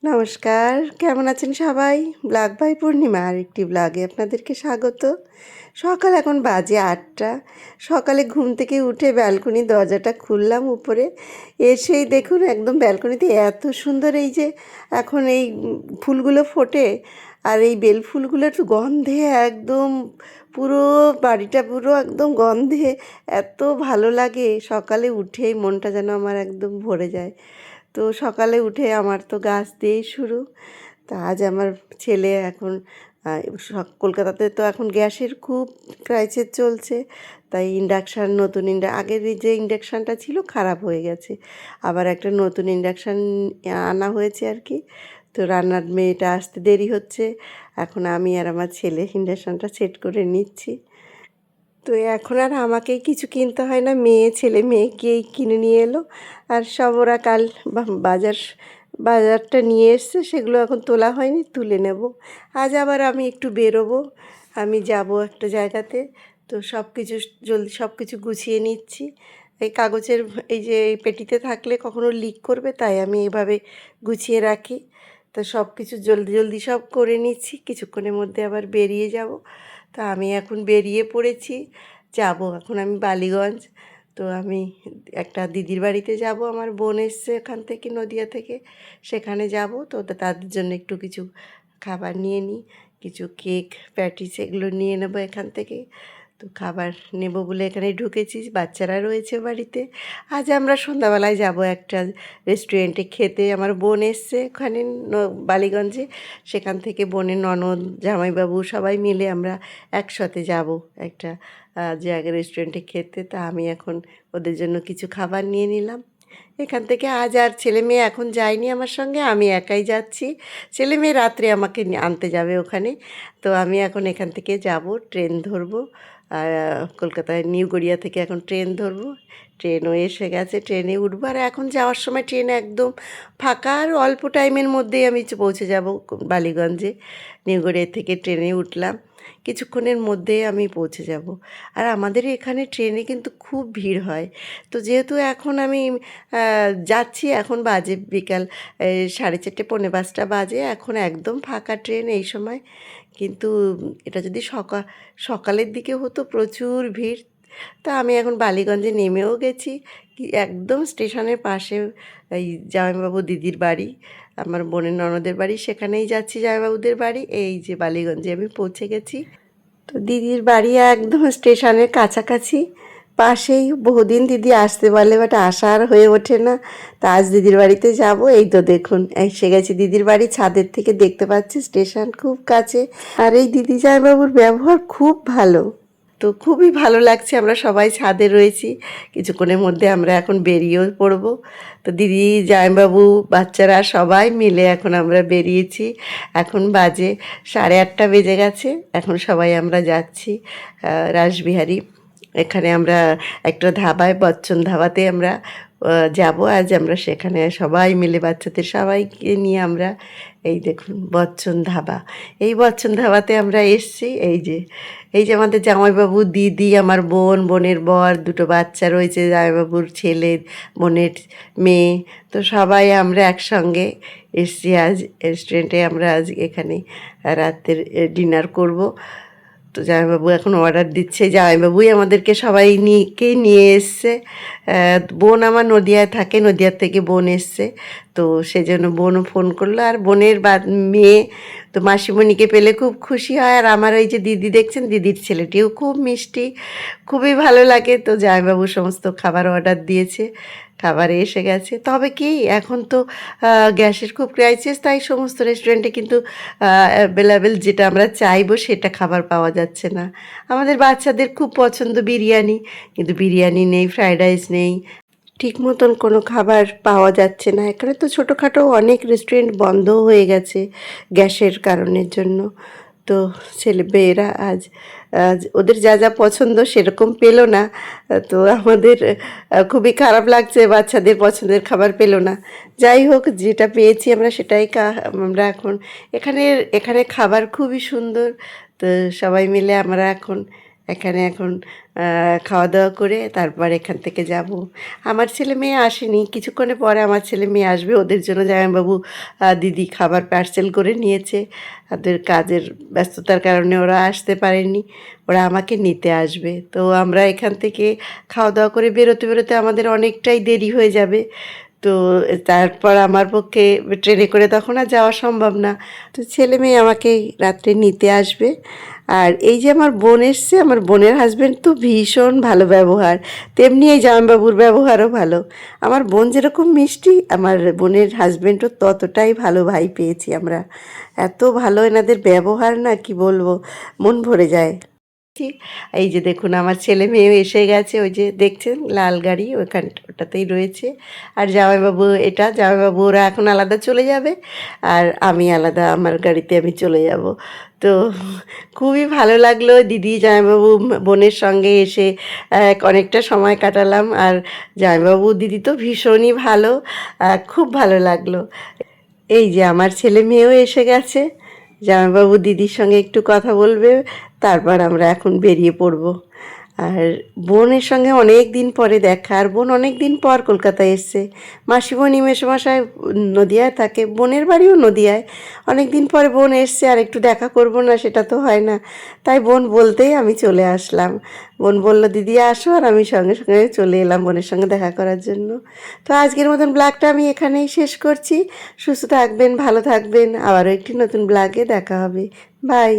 নমস্কার, কেমন আছেন সবাই? ব্লগ বাই পূর্ণিমা আরেকটি ব্লগে আপনাদেরকে স্বাগত। সকাল এখন বাজে ৮টা। সকালে ঘুম থেকে উঠে ব্যালকনির দরজাটা খুললাম উপরে। এসেই দেখুন একদম ব্যালকনিতে এত সুন্দর এই যে এখন এই ফুলগুলো ফোটে, আর এই বেল ফুলগুলোর তো গন্ধে একদম পুরো বাড়িটা পুরো একদম গন্ধে এত ভালো লাগে। সকালে উঠেই মনটা যেন আমার একদম ভরে যায়। তো সকালে উঠে আমার তো গাছ দিয়েই শুরু। তা আজ আমার ছেলে এখন কলকাতাতে তো এখন গ্যাসের খুব ক্রাইসিস চলছে, তাই ইন্ডাকশান নতুন আগের যে ইন্ডাকশানটা ছিল খারাপ হয়ে গেছে, আবার একটা নতুন ইন্ডাকশান আনা হয়েছে আর কি। তো রান্নার মেয়েটা আসতে দেরি হচ্ছে, এখন আমি আর আমার ছেলে ইন্ডাকশানটা সেট করে নিচ্ছি। তো এখন আর আমাকেই কিছু কিনতে হয় না, ছেলে মেয়ে গিয়েই কিনে নিয়ে এলো। আর সব ওরা কাল বাজারটা নিয়ে এসছে, সেগুলো এখন তোলা হয়নি, তুলে নেব। আজ আবার আমি একটু বেরোবো, আমি যাব একটা জায়গাতে। তো সব কিছু গুছিয়ে নিচ্ছি। এই কাগজের এই যে এই পেটিতে থাকলে কখনো লিক করবে, তাই আমি এভাবে গুছিয়ে রাখি। তো সব কিছু জলদি জলদি সব করে নিচ্ছি, কিছুক্ষণের মধ্যে আবার বেরিয়ে যাব। তা আমি এখন বেরিয়ে পড়েছি, যাব এখন আমি বালিগঞ্জ। তো আমি একটা দিদির বাড়িতে যাব, আমার বোন এসছে এখান থেকে নদিয়া থেকে, সেখানে যাব। তো তাদের জন্য একটু কিছু খাবার নিয়ে নিই, কিছু কেক প্যাটিস এগুলো নিয়ে নেব এখান থেকে। তো খাবার নেব বলে এখানে ঢুকেছি, বাচ্চারা রয়েছে বাড়িতে। আজ আমরা সন্ধ্যাবেলায় যাব একটা রেস্টুরেন্টে খেতে, আমার বোন এসছে ওখানে বালিগঞ্জে, সেখান থেকে বোনের ননদ জামাইবাবু সবাই মিলে আমরা একসাথে যাব একটা জায়গা রেস্টুরেন্টে খেতে। তা আমি এখন ওদের জন্য কিছু খাবার নিয়ে নিলাম এখান থেকে। আজ আর ছেলে মেয়ে এখন যায়নি আমার সঙ্গে, আমি একাই যাচ্ছি। ছেলে মেয়ে রাত্রে আমাকে আনতে যাবে ওখানে। তো আমি এখন এখান থেকে যাব, ট্রেন ধরবো। আর কলকাতায় নিউ গড়িয়া থেকে এখন ট্রেন ধরবো। ট্রেনও এসে গেছে, ট্রেনে উঠবো। আর এখন যাওয়ার সময় ট্রেন একদম ফাঁকা, আর অল্প টাইমের মধ্যেই আমি পৌঁছে যাব বালিগঞ্জে। নিউ গড়িয়া থেকে ট্রেনে উঠলাম, কিছুক্ষণের মধ্যে আমি পৌঁছে যাব। আর আমাদের এখানে ট্রেনে কিন্তু খুব ভিড় হয়। তো যেহেতু এখন আমি যাচ্ছি, এখন বাজে বিকাল 4:30 4:45 বাজে, এখন একদম ফাঁকা ট্রেন এই সময়। কিন্তু এটা যদি সকালের দিকে হতো প্রচুর ভিড়। তা আমি এখন বালিগঞ্জে নেমেও গেছি, একদম স্টেশনের পাশে এই জামাইবাবু দিদির বাড়ি, আমার বোনের ননদের বাড়ি, সেখানেই যাচ্ছি জামাইবাবুদের বাড়ি। এই যে বালিগঞ্জে আমি পৌঁছে গেছি। তো দিদির বাড়ি একদম স্টেশনের কাছাকাছি পাশেই। বহুদিন দিদি আসতে বলে, বাট আসা আর হয়ে ওঠে না। তা আজ দিদির বাড়িতে যাব। এই তো দেখুন এসে গেছি দিদির বাড়ি, ছাদের থেকে দেখতে পাচ্ছি স্টেশন খুব কাছে। আর এই দিদি জামাইবাবুর ব্যবহার খুব ভালো, তো খুবই ভালো লাগছে। আমরা সবাই ছাদে রয়েছি, কিছুক্ষণের মধ্যে আমরা এখন বেরিয়েও পড়ব। তো দিদি জামাইবাবু বাচ্চারা সবাই মিলে এখন আমরা বেরিয়েছি। এখন বাজে 8:30 বেজে গেছে। এখন সবাই আমরা যাচ্ছি রাসবিহারী। এখানে আমরা একটা ধাবায়, বচ্চন ধাবাতে আমরা যাব আজ। আমরা সেখানে সবাই মিলে বাচ্চাদের সবাইকে নিয়ে আমরা, এই দেখুন বচ্চন ধাবা, এই বচ্চন ধাবাতে আমরা এসছি। এই যে আমাদের জামাইবাবু, দিদি, আমার বোন, বোনের বর, দুটো বাচ্চা রয়েছে, জামাইবাবুর ছেলে, বোনের মেয়ে। তো সবাই আমরা একসঙ্গে এসছি আজ রেস্টুরেন্টে। আমরা আজ এখানে রাতের ডিনার করব। তো জামাইবাবু এখন অর্ডার দিচ্ছে, জামাইবাবুই আমাদেরকে সবাই নিয়ে এসছে। বোন আমার নদিয়ায় থাকে, নদিয়ার থেকে বোন এসছে। তো সেজন্য বোনও ফোন করলো, আর বোনের মেয়ে তো মাসিমণিকে পেলে খুব খুশি হয়। আর আমার এই যে দিদি দেখছেন, দিদির ছেলেটিও খুব মিষ্টি, খুবই ভালো লাগে। তো জামাইবাবু সমস্ত খাবার অর্ডার দিয়েছে, খাবারে এসে গেছে। তবে কি এখন তো গ্যাসের খুব ক্রাইসিস, তাই সমস্ত রেস্টুরেন্টে কিন্তু অ্যাভেলেবেল যেটা আমরা চাইবো সেটা খাবার পাওয়া যাচ্ছে না। আমাদের বাচ্চাদের খুব পছন্দ বিরিয়ানি, কিন্তু বিরিয়ানি নেই, ফ্রায়েড রাইস নেই, ঠিক মতন কোনো খাবার পাওয়া যাচ্ছে না। এখানে তো ছোটোখাটো অনেক রেস্টুরেন্ট বন্ধ হয়ে গেছে গ্যাসের কারণের জন্য। তো মেয়েরা আজ আজ ওদের যা যা পছন্দ সেরকম পেলো না। তো আমাদের খুবই খারাপ লাগছে, বাচ্চাদের পছন্দের খাবার পেলো না। যাই হোক, যেটা পেয়েছি আমরা সেটাই আমরা এখন এখানে খাবার খুবই সুন্দর। তো সবাই মিলে আমরা এখন এখানে এখন খাওয়া দাওয়া করে তারপর এখান থেকে যাব। আমার ছেলে মেয়ে আসেনি, কিছুক্ষণে পরে আমার ছেলে মেয়ে আসবে। ওদের জন্য জামাইবাবু দিদি খাবার পার্সেল করে নিয়েছে। ওদের কাজের ব্যস্ততার কারণে ওরা আসতে পারেনি, ওরা আমাকে নিতে আসবে। তো আমরা এখান থেকে খাওয়া দাওয়া করে বেরোতে বেরোতে আমাদের অনেকটাই দেরি হয়ে যাবে। তো তারপর আমার পক্ষে ট্রেনে করে তখন আর যাওয়া সম্ভব না। তো ছেলে মেয়ে আমাকে রাত্রে নিতে আসবে। আর এই যে আমার বোন এসছে, আমার বোনের হাজব্যান্ড তো ভীষণ ভালো ব্যবহার, তেমনি এই জামাইবাবুর ব্যবহারও ভালো। আমার বোন যেরকম মিষ্টি, আমার বোনের হাজব্যান্ডও ততটাই ভালো ভাই পেয়েছি আমরা। এত ভালো এনাদের ব্যবহার, না কি বলবো, মন ভরে যায়। এই যে দেখুন আমার ছেলে মেয়েও এসে গেছে, ওই যে দেখছেন লাল গাড়ি ওটাতেই রয়েছে। আর জামাইবাবু, এটা জামাইবাবু, ওরা এখন আলাদা চলে যাবে আর আমি আলাদা আমার গাড়িতে আমি চলে যাব। তো খুবই ভালো লাগলো দিদি জামাইবাবু বোনের সঙ্গে এসে অনেকটা সময় কাটালাম। আর জামাইবাবু দিদি তো ভীষণই ভালো, খুব ভালো লাগলো। এই যে আমার ছেলে মেয়েও এসে গেছে, জামাইবাবু দিদির সঙ্গে একটু কথা বলবে, তারপর আমরা এখন বেরিয়ে পড়ব। আর বোনের সঙ্গে অনেক দিন পরে দেখা, আর বোন অনেক দিন পর কলকাতায় এসছে। মাসিমণি মেসোমশাই নদিয়ায় থাকে, বোনের বাড়িও নদিয়ায়। অনেক দিন পরে বোন এসছে, আর একটু দেখা করব না সেটা তো হয় না। তাই বোন বলতেই আমি চলে আসলাম। বোন বলল দিদি আসো, আর আমি সঙ্গে সঙ্গে চলে এলাম বোনের সঙ্গে দেখা করার জন্য। তো আজকের মতন ব্লগটা আমি এখানেই শেষ করছি। সুস্থ থাকবেন, ভালো থাকবেন, আবারও একটি নতুন ব্লগে দেখা হবে। বাই।